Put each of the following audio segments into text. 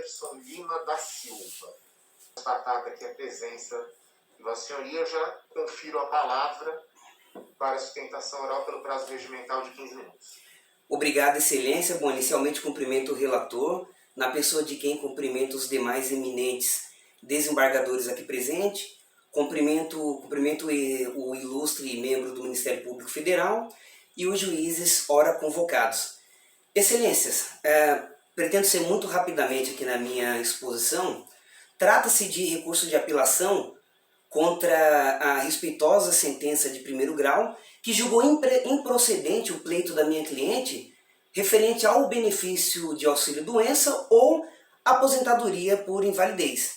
Anderson Lima da Silva. Constatada aqui a presença de Vossa Senhoria, eu já confiro a palavra para a sustentação oral pelo prazo regimental de 15 minutos. Obrigado, Excelência. Bom, inicialmente cumprimento o relator, na pessoa de quem cumprimento os demais eminentes desembargadores aqui presentes, cumprimento o ilustre membro do Ministério Público Federal e os juízes ora convocados. Excelências, pretendo ser muito rapidamente aqui na minha exposição. Trata-se de recurso de apelação contra a respeitosa sentença de primeiro grau que julgou improcedente o pleito da minha cliente referente ao benefício de auxílio-doença ou aposentadoria por invalidez.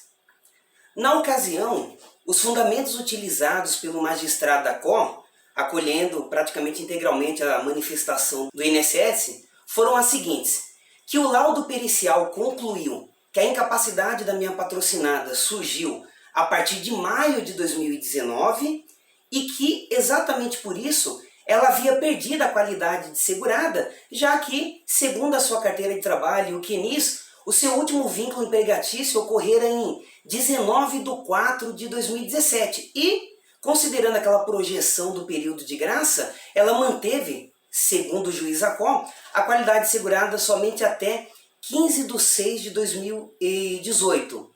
Na ocasião, os fundamentos utilizados pelo magistrado da COR, acolhendo praticamente integralmente a manifestação do INSS, foram as seguintes: que o laudo pericial concluiu que a incapacidade da minha patrocinada surgiu a partir de maio de 2019 e que, exatamente por isso, ela havia perdido a qualidade de segurada, já que, segundo a sua carteira de trabalho e o CNIS, o seu último vínculo empregatício ocorrera em 19/4/2017 e, considerando aquela projeção do período de graça, ela manteve, segundo o juiz Acol, a qualidade segurada somente até 15/6/2018.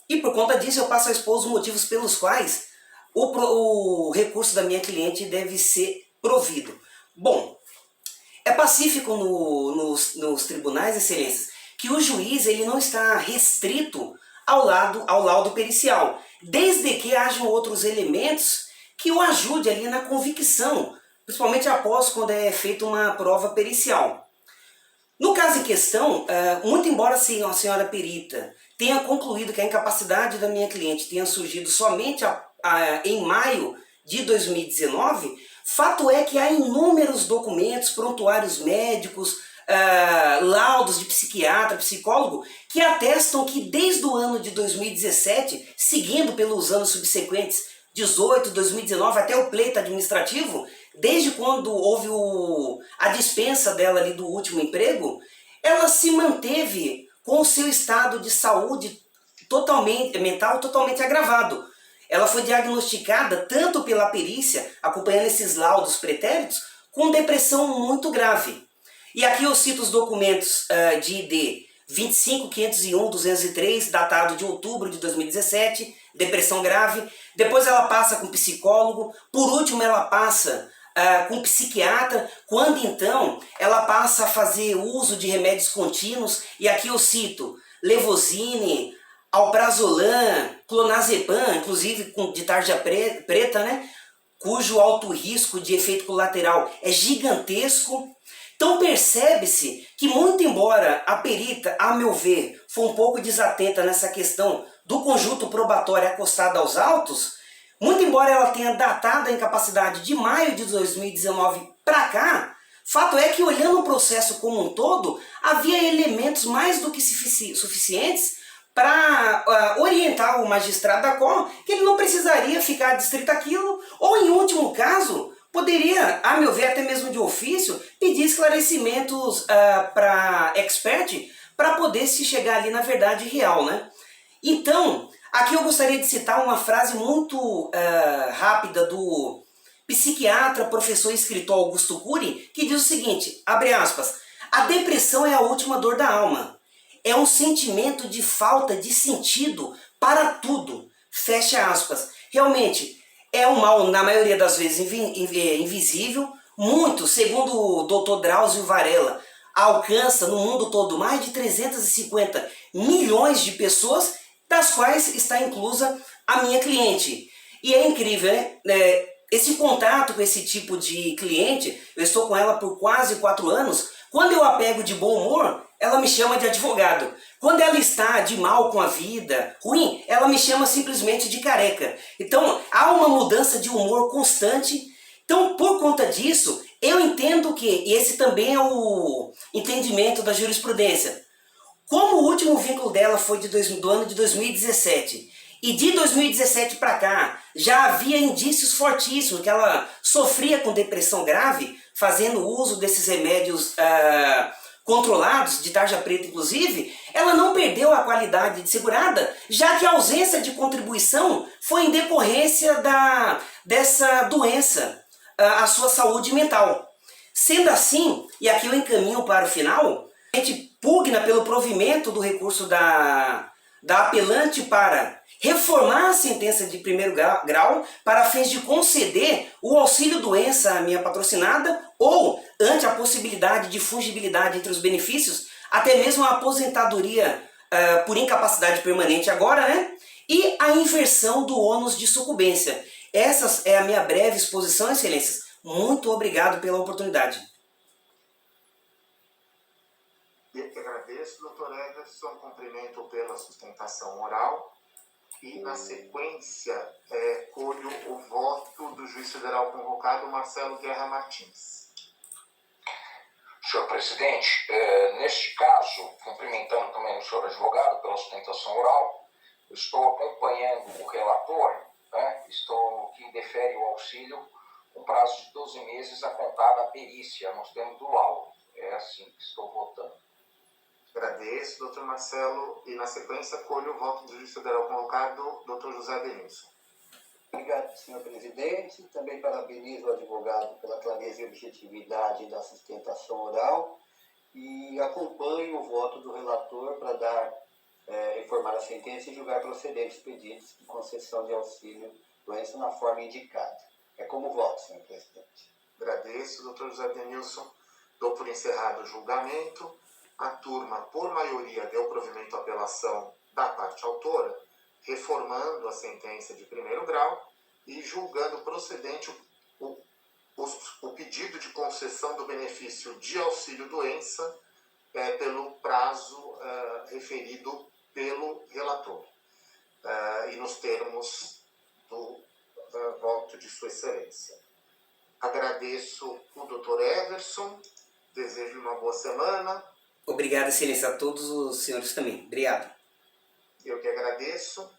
E por conta disso eu passo a expor os motivos pelos quais o recurso da minha cliente deve ser provido. Bom, é pacífico nos tribunais, Excelências, que o juiz ele não está restrito ao laudo pericial, desde que hajam outros elementos que o ajude ali na convicção, principalmente após quando é feita uma prova pericial. No caso em questão, muito embora a senhora perita tenha concluído que a incapacidade da minha cliente tenha surgido somente em maio de 2019, fato é que há inúmeros documentos, prontuários médicos, laudos de psiquiatra, psicólogo, que atestam que desde o ano de 2017, seguindo pelos anos subsequentes, 18, 2019, até o pleito administrativo, desde quando houve a dispensa dela ali do último emprego, ela se manteve com o seu estado de saúde mental totalmente agravado. Ela foi diagnosticada tanto pela perícia, acompanhando esses laudos pretéritos, com depressão muito grave. E aqui eu cito os documentos de ID 25.501.203, datado de outubro de 2017, depressão grave. Depois ela passa com psicólogo. Por último ela passa com psiquiatra, quando então ela passa a fazer uso de remédios contínuos. E aqui eu cito levosine, alprazolam, clonazepam, inclusive de tarja preta, né? Cujo alto risco de efeito colateral é gigantesco. Então percebe-se que, muito embora a perita, a meu ver, foi um pouco desatenta nessa questão do conjunto probatório acostado aos autos, muito embora ela tenha datado a incapacidade de maio de 2019 para cá, fato é que, olhando o processo como um todo, havia elementos mais do que suficientes para orientar o magistrado da COR que ele não precisaria ficar adstrito àquilo, ou em último caso, poderia, a meu ver, até mesmo de ofício, pedir esclarecimentos para expert para poder se chegar ali na verdade real, né? Então, aqui eu gostaria de citar uma frase muito rápida do psiquiatra, professor e escritor Augusto Cury, que diz o seguinte, abre aspas, a depressão é a última dor da alma. É um sentimento de falta de sentido para tudo. Fecha aspas. Realmente, é um mal, na maioria das vezes, invisível. Muito, segundo o Dr. Drauzio Varela, alcança no mundo todo mais de 350 milhões de pessoas, das quais está inclusa a minha cliente. E é incrível, né? Esse contato com esse tipo de cliente, eu estou com ela por quase 4 anos, quando eu a pego de bom humor, ela me chama de advogado. Quando ela está de mal com a vida, ruim, ela me chama simplesmente de careca. Então, há uma mudança de humor constante. Então, por conta disso, eu entendo que, e esse também é o entendimento da jurisprudência, como o último vínculo dela foi do ano de 2017, e de 2017 para cá, já havia indícios fortíssimos que ela sofria com depressão grave, fazendo uso desses remédios controlados, de tarja preta inclusive, ela não perdeu a qualidade de segurada, já que a ausência de contribuição foi em decorrência dessa doença à sua saúde mental. Sendo assim, e aqui eu encaminho para o final, a gente pugna pelo provimento do recurso da apelante para reformar a sentença de primeiro grau para fins de conceder o auxílio-doença à minha patrocinada ou, ante a possibilidade de fungibilidade entre os benefícios, até mesmo a aposentadoria por incapacidade permanente agora, né? E a inversão do ônus de sucumbência. Essa é a minha breve exposição, excelências. Muito obrigado pela oportunidade. Eu que agradeço, doutor Everson, cumprimento pela sustentação oral e, na sequência, colho o voto do juiz federal convocado, Marcelo Guerra Martins. Senhor presidente, neste caso, cumprimentando também o senhor advogado pela sustentação oral, eu estou acompanhando o relator, né? Estou no que defere o auxílio com prazo de 12 meses a contar da perícia, nos termos do laudo. É assim que estou votando. Agradeço, doutor Marcelo, e na sequência colho o voto do juiz federal convocado, doutor José Adenilson. Obrigado, senhor presidente. Também parabenizo o advogado pela clareza e objetividade da sustentação oral e acompanho o voto do relator para reformar a sentença e julgar procedentes pedidos de concessão de auxílio-doença na forma indicada. É como voto, senhor presidente. Agradeço, doutor José Adenilson. Dou por encerrado o julgamento. A turma, por maioria, deu provimento à apelação da parte autora, reformando a sentença de primeiro grau e julgando procedente o pedido de concessão do benefício de auxílio-doença pelo prazo referido pelo relator e nos termos do voto de sua excelência. Agradeço o doutor Everson, desejo uma boa semana. Obrigado, excelência, a todos os senhores também. Obrigado. Eu que agradeço.